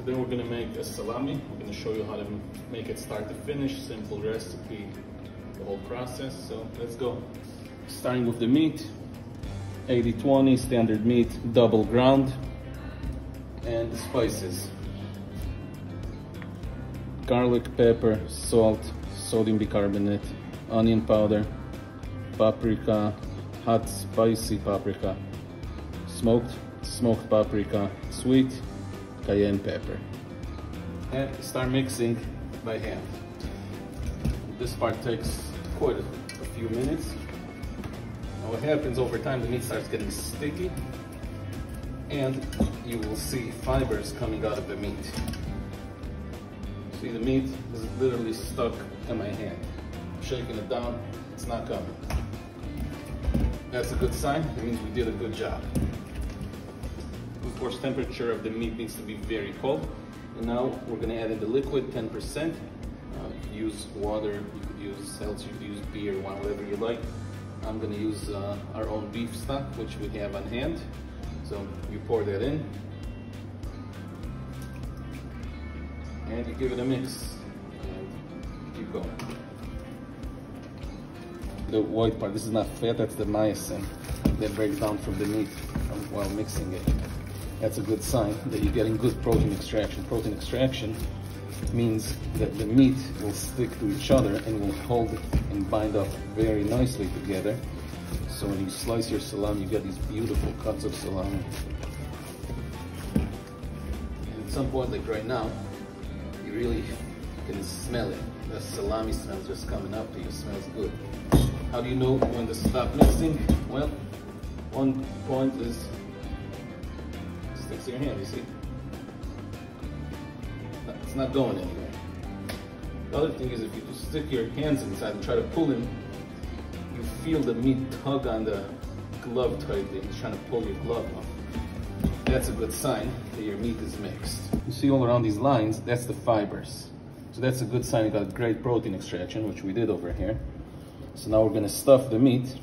Today we're going to make a salami. I'm going to show you how to make it start to finish. Simple recipe, the whole process. So let's go. Starting with the meat, 80-20 standard meat, double ground, and the spices. Garlic, pepper, salt, sodium bicarbonate, onion powder, paprika, hot spicy paprika, smoked paprika, sweet, cayenne pepper. And start mixing by hand. This part takes quite a few minutes. Now what happens over time, the meat starts getting sticky and you will see fibers coming out of the meat. See, the meat is literally stuck in my hand. I'm shaking it down, it's not coming. That's a good sign, it means we did a good job. Of course, temperature of the meat needs to be very cold. And now we're going to add in the liquid, 10%. Use water, you could use seltzer, you could use beer, whatever you like. I'm going to use our own beef stock, which we have on hand. So you pour that in. And you give it a mix. And keep going. The white part, this is not fat, that's the myosin that breaks down from the meat while mixing it. That's a good sign that you're getting good protein extraction. Protein extraction means that the meat will stick to each other and will hold and bind up very nicely together. So when you slice your salami, you get these beautiful cuts of salami. And at some point, like right now, you really can smell it. The salami smell is just coming up to you, it smells good. How do you know when to stop mixing? Well, one point is sticks in your hand, you see? It's not going anywhere. The other thing is if you just stick your hands inside and try to pull in, you feel the meat tug on the glove tightly. It's trying to pull your glove off. That's a good sign that your meat is mixed. You see all around these lines, that's the fibers. So that's a good sign you got great protein extraction, which we did over here. So now we're going to stuff the meat.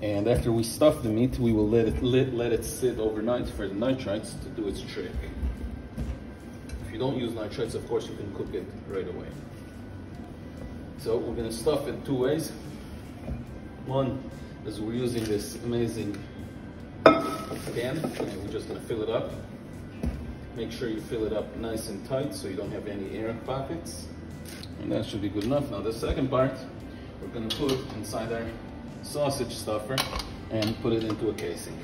And after we stuff the meat, we will let it sit overnight for the nitrites to do its trick. If you don't use nitrites, of course, you can cook it right away. So we're going to stuff it two ways. One is we're using this amazing can, and we're just going to fill it up. Make sure you fill it up nice and tight so you don't have any air pockets. And that should be good enough. Now the second part, we're going to put inside our sausage stuffer and put it into a casing.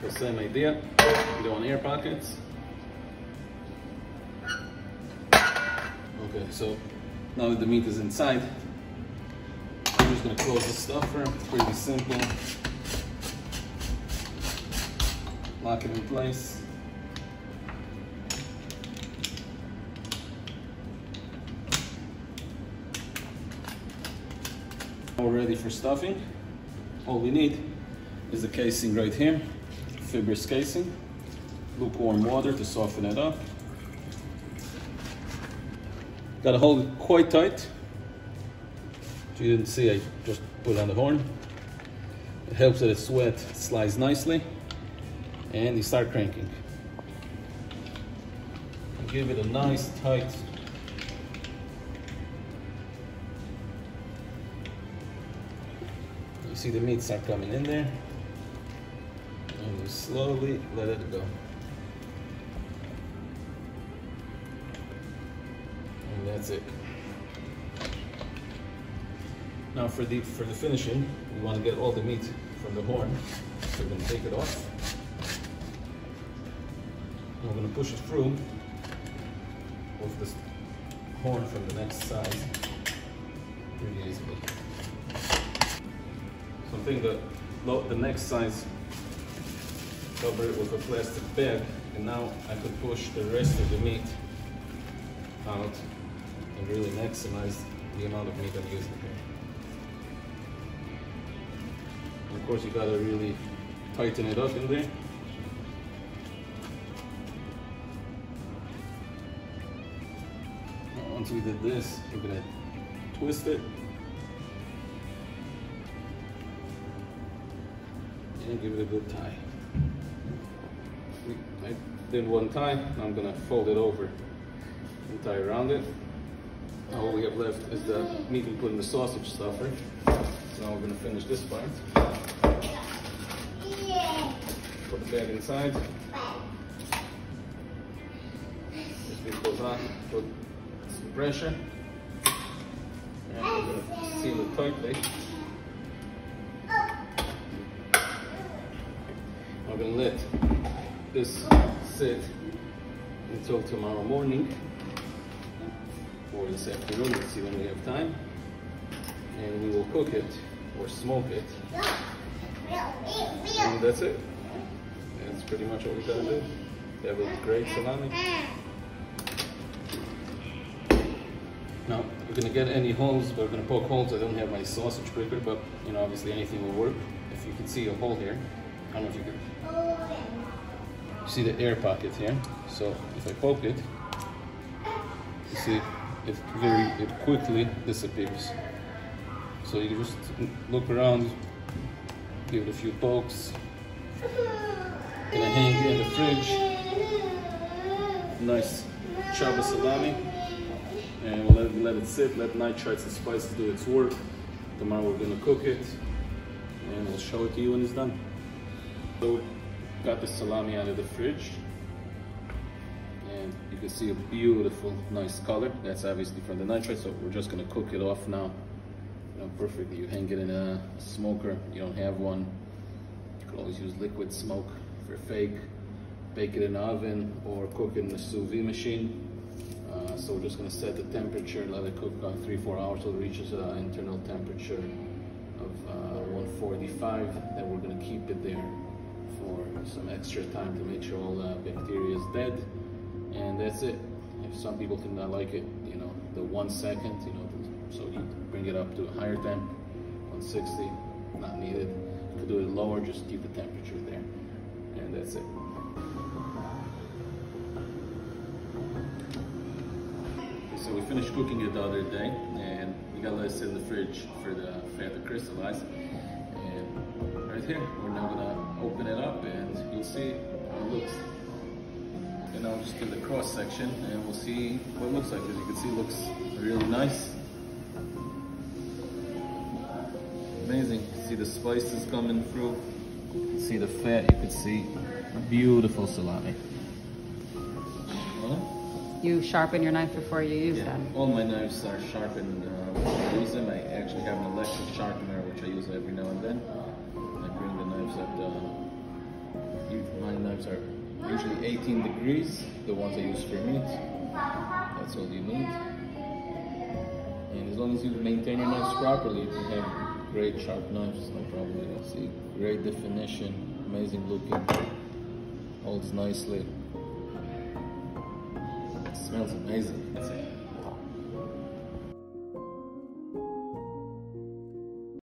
The same idea, you don't want air pockets. Okay, so now that the meat is inside, I'm just going to close the stuffer. Pretty simple. Lock it in place. We're ready for stuffing. All we need is the casing right here, fibrous casing, lukewarm water to soften it up. Gotta hold it quite tight. If you didn't see, I just put it on the horn. It helps that it's wet, it slides nicely, and you start cranking. Give it a nice tight. See the meat start coming in there, and you slowly let it go. And that's it. Now for the finishing, we want to get all the meat from the horn. So we're going to take it off. And we're going to push it through with this horn from the next side pretty easily. So I think that the next size, cover it with a plastic bag, and now I could push the rest of the meat out and really maximize the amount of meat I'm using here. And of course, you gotta really tighten it up in there. Now, once we did this, we're gonna twist it and give it a good tie. did one time. Now I'm gonna fold it over and tie around it. Now all we have left is the meat we put in the sausage stuffer. So now we're gonna finish this part. Put the bag inside. This bit goes on, put some pressure. And we're gonna seal it tightly. I'm gonna let this sit until tomorrow morning or this afternoon. Let's see when we have time, and we will cook it or smoke it, and that's it. That's pretty much what we gotta do. They have a great salami. Now we're gonna get any holes, but we're gonna poke holes. I don't have my sausage breaker, but you know, obviously anything will work. If you can see a hole here, I don't know if you can. You see the air pocket here. So if I poke it, you see it quickly disappears. So you just look around, give it a few pokes. Gonna hang it in the fridge. Nice chop of salami, and we'll let it sit. Let nitrites and spices do its work. Tomorrow we're gonna cook it, and we'll show it to you when it's done. So got the salami out of the fridge, and you can see a beautiful, nice color. That's obviously from the nitrite. So we're just gonna cook it off now. You know, perfectly. You hang it in a smoker. You don't have one. You can always use liquid smoke for fake. Bake it in the oven or cook it in the sous vide machine. So we're just gonna set the temperature, let it cook 3-4 hours till it reaches an internal temperature of 145. Then we're gonna keep it there for some extra time to make sure all the bacteria is dead, and that's it. If some people can not like it, you know, the 1 second, you know, so you bring it up to a higher temp, 160, not needed. You could do it lower, just keep the temperature there, and that's it. So we finished cooking it the other day, and we gotta let it sit in the fridge for the fat to crystallize. And right here, we're now gonna open it up, and you'll see how it looks. And I'll just do the cross section, and we'll see what it looks like. As you can see, it looks really nice. Amazing. You see the spices coming through. You can see the fat. You can see beautiful salami. You sharpen your knife before you use them. All my knives are sharpened when I use them. I actually have an electric sharpener, which I use every now and then. I bring the knives up. My knives are usually 18 degrees, the ones I use for meat. That's all you need. And as long as you maintain your knives properly, you can have great sharp knives, no problem. You see great definition, amazing looking, holds nicely. It smells amazing. That's it.